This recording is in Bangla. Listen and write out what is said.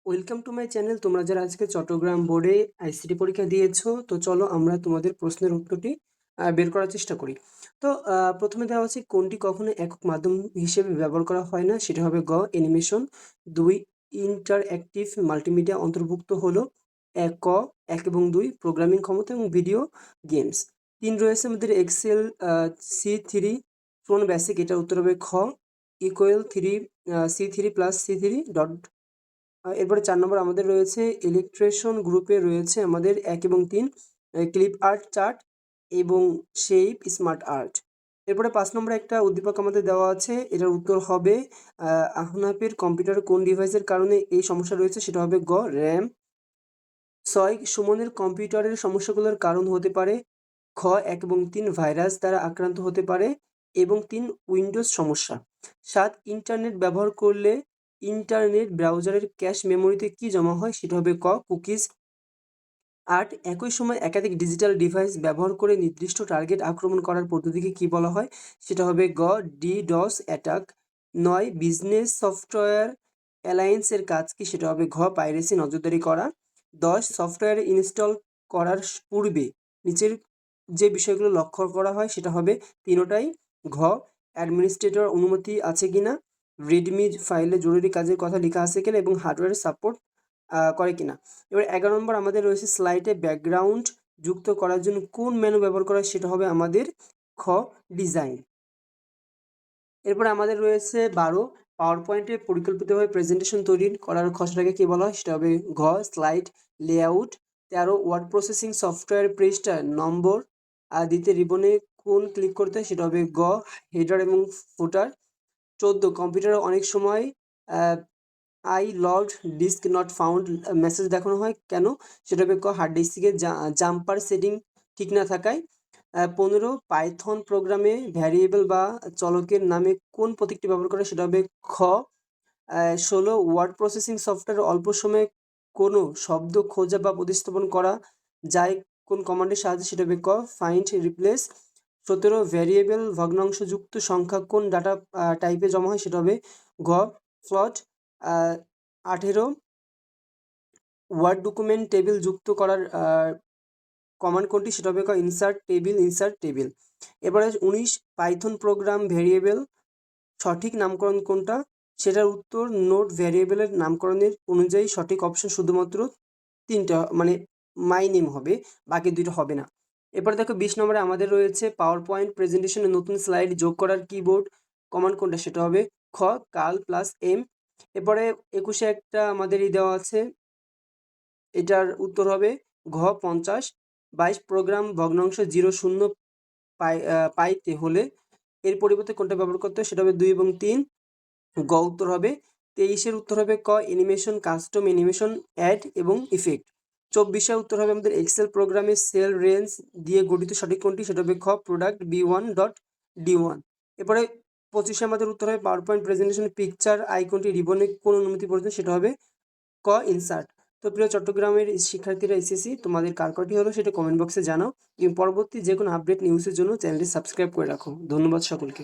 Welcome to my channel. তোমরা যারা আজকে চট্টগ্রাম বোর্ডে আইসিটি পরীক্ষা দিয়েছো, তো চলো আমরা তোমাদের প্রশ্নের উত্তরটি বের করার চেষ্টা করি। তো প্রথমে দেওয়া আছে কোনটি কখনো একক মাধ্যম হিসেবে ব্যবহার করা হয় না, সেটা হবে গ অ্যানিমেশন। 2 ইন্টারঅ্যাক্টিভ মাল্টিমিডিয়া অন্তর্ভুক্ত হলো ক 1 এবং 2 প্রোগ্রামিং ক্ষমতা এবং ভিডিও গেমস। 3 রয়েছে আমাদের এক্সেল C3 ফ্রন্ট বেসিক, এটার উত্তর হবে খ equal 3 C3 plus C3 dot. এরপরে 4 নম্বর আমাদের রয়েছে ইলাস্ট্রেশন গ্রুপে রয়েছে আমাদের 1 এবং 3 ক্লিপ আর্ট, চার্ট এবং শেপ, স্মার্ট আর্ট। এরপরে 5 নম্বরে একটা উদ্দীপক আমাদের দেওয়া আছে, এটার উত্তর হবে আহনাফের কম্পিউটারে কোন ডিভাইসের কারণে এই সমস্যা রয়েছে, সেটা হবে গ র্যাম। 6 সুমনের কম্পিউটারের সমস্যাগুলোর কারণ হতে পারে খ 1 এবং 3 ভাইরাস দ্বারা আক্রান্ত হতে পারে এবং 3 উইন্ডোজ সমস্যা। 7 ইন্টারনেট ব্যবহার করলে ইন্টারনেট ব্রাউজারের ক্যাশ মেমোরিতে কি জমা হয়, সেটা হবে ক কুকিজ। 8 একই সময় একাধিক ডিজিটাল ডিভাইস ব্যবহার করে নির্দিষ্ট টার্গেট আক্রমণ করার পদ্ধতিকে কি বলা হয়, সেটা হবে গ ডিডস অ্যাটাক। 9 বিজনেস সফটওয়্যার অ্যালায়েন্সের কাজ কি, সেটা হবে ঘ পাইরেসি নজরদারি করা। 10 সফটওয়্যার ইনস্টল করার পূর্বে নিচের যে বিষয়গুলো লক্ষ্য করা হয়, সেটা হবে তিনোটাই ঘ অ্যাডমিনিস্ট্রেটর অনুমতি আছে কিনা, রেডমি ফাইলে জরুরি কাজের কথা লেখা আছে কিনা এবং হার্ডওয়্যার সাপোর্ট করে কিনা। এবার 11 নম্বর আমাদের রয়েছে স্লাইডে ব্যাকগ্রাউন্ড যুক্ত করার জন্য কোন মেনু ব্যবহার করা হয়, সেটা হবে আমাদের খ ডিজাইন। এরপরে আমাদের রয়েছে 12 পাওয়ার পয়েন্টে পরিকল্পিতভাবে প্রেজেন্টেশন তৈরি করার খসড়াকে কি বলা হয়, সেটা হবে ঘ slide layout. 13 word processing software পৃষ্ঠা নম্বর দিতে রিবনে কোন ক্লিক করতে হয়, সেটা হবে গ হেডার এবং ফুটার। 14 কম্পিউটারে অনেক সময় I logged disk not found message দেখানো হয় কেন, সেটা হবে ক হার্ড ডিস্কের জাম্পার সেটিং ঠিক না থাকায়। 15 পাইথন প্রোগ্রামে ভ্যারিয়েবল বা চলকের নামে কোন প্রতীকটি ব্যবহার করে, সেটা হবে খ। 16 ওয়ার্ড প্রসেসিং সফটওয়্যার অল্প সময়ে কোনো শব্দ খোঁজা বা প্রতিস্থাপন করা যায় কোন কমান্ডের সাহায্যে, সেটা হবে ক ফাইন্ড রিপ্লেস। 17 ভ্যারিয়েবল ভগ্নাংশযুক্ত সংখ্যা কোন ডাটা টাইপে জমা হয়, সেটা হবে ঘ ফ্লট। 18 ওয়ার্ড ডকুমেন্ট টেবিল যুক্ত করার কমান্ড কোনটি, সেটা হবে ক ইনসার্ট টেবিল ইনসার্ট টেবিল। এবারে 19 পাইথন প্রোগ্রাম ভ্যারিয়েবল সঠিক নামকরণ কোনটা, সেটার উত্তর নোট ভ্যারিয়েবলের নামকরণের অনুযায়ী সঠিক অপশন শুধুমাত্র 3টা, মানে মাই নেম হবে, বাকি 2টা হবে না। এরপরে দেখো 20 নম্বরে আমাদের রয়েছে পাওয়ার পয়েন্ট প্রেজেন্টেশনে নতুন স্লাইড যোগ করার কিবোর্ড কমান্ড কোনটা, সেটা হবে খ কাল প্লাস এম। এরপরে 21 একটা আমাদের দেওয়া আছে, এটার উত্তর হবে ঘ 50। 22 প্রোগ্রাম ভগ্নাংশ 0 0 পাইতে হলে এর পরিবর্তে কোনটা ব্যবহার করতে হয়, সেটা হবে 2 এবং 3। গ উত্তর হবে 23 উত্তর হবে ক অ্যানিমেশন, কাস্টম অ্যানিমেশন, অ্যাড এবং ইফেক্ট। 24 উত্তর হবে আমাদের এক্সেল প্রোগ্রামে সেল রেঞ্জ দিয়ে গঠিত সঠিক কোনটি, সেটা হবে খ প্রোডাক্ট B1 ডট D1। এরপরে 25 আমাদের উত্তর হবে পাওয়ার পয়েন্ট প্রেজেন্টেশন পিকচার আইকনটি রিবনে কোন অনুমতি প্রয়োজন, সেটা হবে ক ইনসার্ট। তো প্রিয় চট্টগ্রামের শিক্ষার্থীরা এসএসসি তোমাদের কার কটি হলো সেটা কমেন্ট বক্সে জানাও এবং পরবর্তী যে কোনো আপডেট নিউজের জন্য চ্যানেলটি সাবস্ক্রাইব করে রাখো। ধন্যবাদ সকলকে।